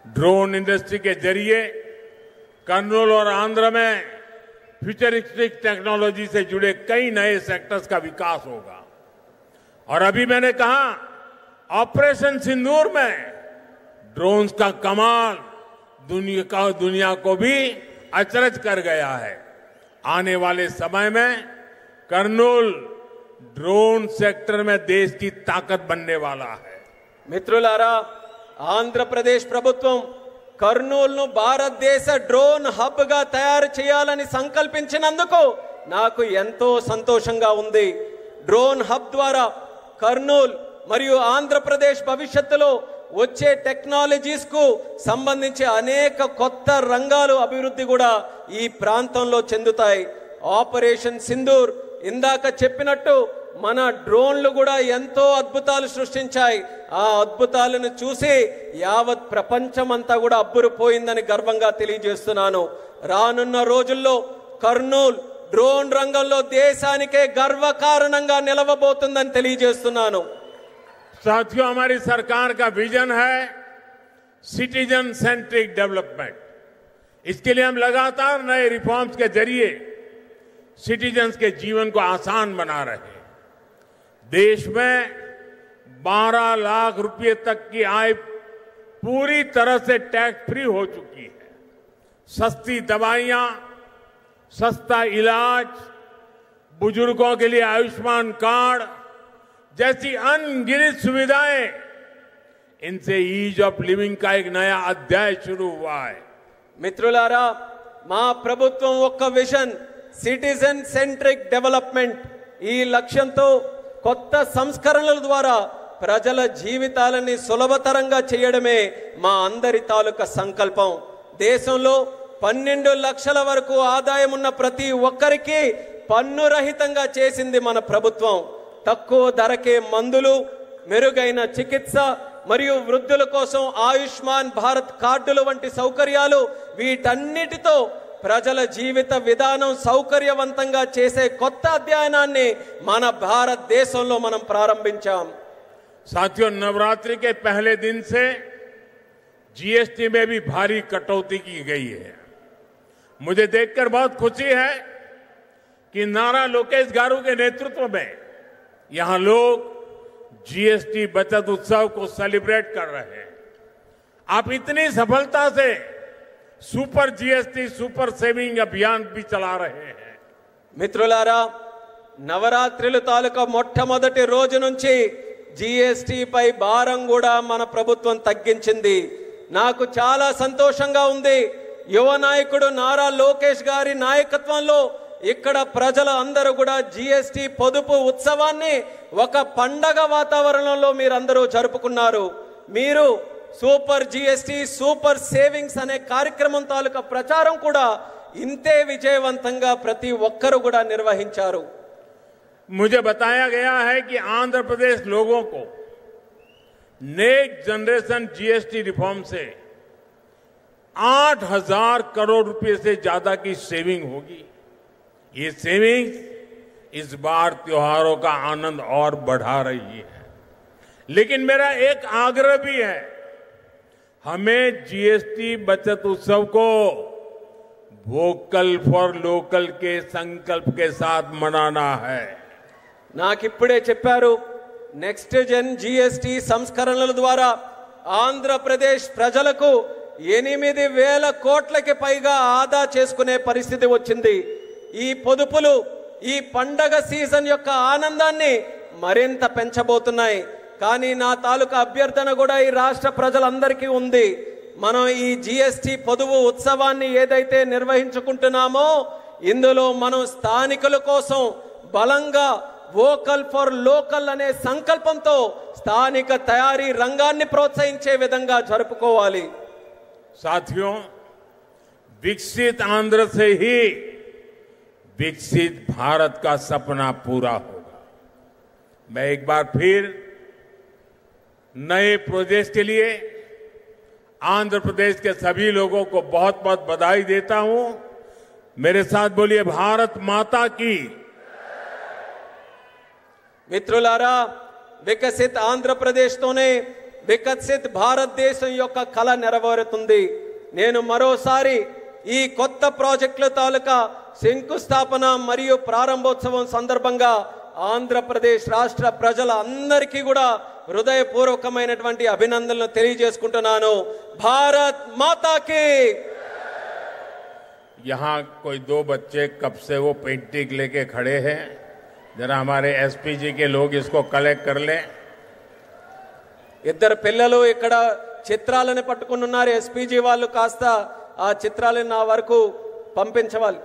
Drone industry के जरिए कर्नूल और आंध्र में फ्यूचरिस्टिक टेक्नोलॉजी से जुड़े कई नए सेक्टर्स का विकास होगा। और अभी मैंने कहा ऑपरेशन सिंदूर में ड्रोन्स का कमाल दुनिया को भी अचरज कर गया है। आने वाले समय में कर्नूल ड्रोन सेक्टर में देश की ताकत बनने वाला है। మిత్రులారా, ఆంధ్రప్రదేశ్ ప్రభుత్వం కర్నూలును భారతదేశ డ్రోన్ హబ్ గా తయారు చేయాలని సంకల్పించినందుకు నాకు ఎంతో సంతోషంగా ఉంది. డ్రోన్ హబ్ ద్వారా కర్నూలు మరియు ఆంధ్రప్రదేశ్ భవిష్యత్తులో వచ్చే టెక్నాలజీస్ కు సంబంధించి అనేక కొత్త రంగాలు అభివృద్ధి కూడా ఈ ప్రాంతంలో చెందుతాయి. ఆపరేషన్ సింధూర్ ఇందాక చెప్పినట్టు మన డ్రోన్లు కూడా ఎంతో అద్భుతాలు సృష్టించాయి. ఆ అద్భుతాలను చూసి యావత్ ప్రపంచమంతా కూడా అబ్బురుపోయిందని గర్వంగా తెలియజేస్తున్నాను. రానున్న రోజుల్లో కర్నూలు డ్రోన్ రంగంలో దేశానికే గర్వకారణంగా నిలవబోతుందని తెలియజేస్తున్నాను. साथियों, हमारी सरकार का विजन है सिटीजन सेंट्रिक डेवलपमेंट। इसके लिए हम लगातार नए रिफॉर्म्स के जरिए सिटीजन्स के जीवन को आसान बना रहे हैं। देश में 12 लाख रुपए तक की आय पूरी तरह से टैक्स फ्री हो चुकी है। सस्ती दवाइयां, सस्ता इलाज, बुजुर्गों के लिए आयुष्मान कार्ड जैसी अनगिनत सुविधाएं, इनसे ईज ऑफ लिविंग का एक नया अध्याय शुरू हुआ है। మిత్రులారా, మా ప్రభుత్వం ఒక్క విజన్ సిటిజన్ సెంట్రిక్ డెవలప్మెంట్ ఈ లక్ష్యంతో కొత్త సంస్కరణల ద్వారా ప్రజల జీవితాలని సులభతరంగా చేయడమే మా అందరి తాలూకా సంకల్పం. దేశంలో 12 లక్షల వరకు ఆదాయం ఉన్న ప్రతి ఒక్కరికి పన్ను రహితంగా చేసింది మన ప్రభుత్వం. తక్కువ ధరకే మందులు, మెరుగైన చికిత్స మరియు వృద్ధుల కోసం ఆయుష్మాన్ భారత్ కార్డులు వంటి సౌకర్యాలు, వీటన్నిటితో ప్రజల జీవిత విధానం సౌకర్యవంతంగా చేసే కొత్త అధ్యయనాన్ని మన భారతదేశంలో మనం ప్రారంభించాం. साथियों, नवरात्रि के पहले दिन से जीएसटी में भी भारी कटौती की गई है। मुझे देखकर बहुत खुशी है कि नारा लोकेश गारू के नेतृत्व में यहां लोग जीएसटी बचत उत्सव को सेलिब्रेट कर रहे हैं। आप इतनी सफलता से सुपर जीएसटी सुपर सेविंग अभियान भी चला रहे हैं। మిత్రులారా, నవరాత్రుల తాలూకా మొట్టమొదటి రోజు నుంచి జీఎస్టీ పై భారం కూడా మన ప్రభుత్వం తగ్గించింది. నాకు చాలా సంతోషంగా ఉంది. యువ నాయకుడు నారా లోకేష్ గారి నాయకత్వంలో ఇక్కడ ప్రజల అందరూ కూడా జీఎస్టీ పొదుపు ఉత్సవాన్ని ఒక పండగ వాతావరణంలో మీరందరూ జరుపుకున్నారు. మీరు సూపర్ జీఎస్టీ సూపర్ సేవింగ్స్ అనే కార్యక్రమం తాలూకా ప్రచారం కూడా ఇంతే విజయవంతంగా ప్రతి ఒక్కరు కూడా నిర్వహించారు. मुझे बताया गया है कि आंध्र प्रदेश लोगों को नेक्स्ट जनरेशन जीएसटी रिफॉर्म से 8,000 करोड़ रुपए से ज्यादा की सेविंग होगी। ये सेविंग्स इस बार त्योहारों का आनंद और बढ़ा रही है। लेकिन मेरा एक आग्रह भी है, हमें जीएसटी बचत उत्सव को वोकल फॉर लोकल के संकल्प के साथ मनाना है। నాకిప్పుడే చెప్పారు, నెక్స్ట్ జన్ జీఎస్టీ సంస్కరణల ద్వారా ఆంధ్రప్రదేశ్ ప్రజలకు 8,000 కోట్లకి పైగా ఆదా చేసుకునే పరిస్థితి వచ్చింది. ఈ పొదుపులు ఈ పండగ సీజన్ యొక్క ఆనందాన్ని మరింత పెంచబోతున్నాయి. కానీ నా తాలూకా అభ్యర్థన కూడా ఈ రాష్ట్ర ప్రజలందరికీ ఉంది. మనం ఈ జీఎస్టీ పొదుపు ఉత్సవాన్ని ఏదైతే నిర్వహించుకుంటున్నామో ఇందులో మనం స్థానికుల కోసం బలంగా వోకల్ ఫర్ లోకల్ అనే సంకల్పంతో స్థానిక తయారీ రంగాన్ని ప్రోత్సహించే విధంగా జరుపుకోవాలి. साथियों, विकसित आंध्र से ही विकसित भारत का सपना पूरा होगा। मैं एक बार फिर नए प्रोजेक्ट के लिए आंध्र प्रदेश के सभी लोगों को बहुत बहुत बधाई देता हूं। मेरे साथ बोलिए, भारत माता की। మిత్రులారా, వికసిత్ ఆంధ్రప్రదేశ్తోనే వికసిత్ భారతదేశం యొక్క కళ నెరవేరుతుంది. నేను మరోసారి ఈ కొత్త ప్రాజెక్టుల తాలూకా శంకుస్థాపన మరియు ప్రారంభోత్సవం సందర్భంగా ఆంధ్రప్రదేశ్ రాష్ట్ర ప్రజల అందరికీ కూడా హృదయపూర్వకమైనటువంటి అభినందనలు తెలియజేసుకుంటున్నాను. భారత్ మాతాకి. यहाँ कोई दो बच्चे कब से वो पेंटिंग लेके खड़े हैं, जरा हमारे एसपीजी के लोग इसको कलेक्ट कर ले. ఇద్దరు పిల్లలు ఇక్కడ చిత్రాలను పట్టుకుని ఉన్నారు. ఎస్పీజీ వాళ్ళు కాస్త ఆ చిత్రాలను నా వరకు పంపించవాలి.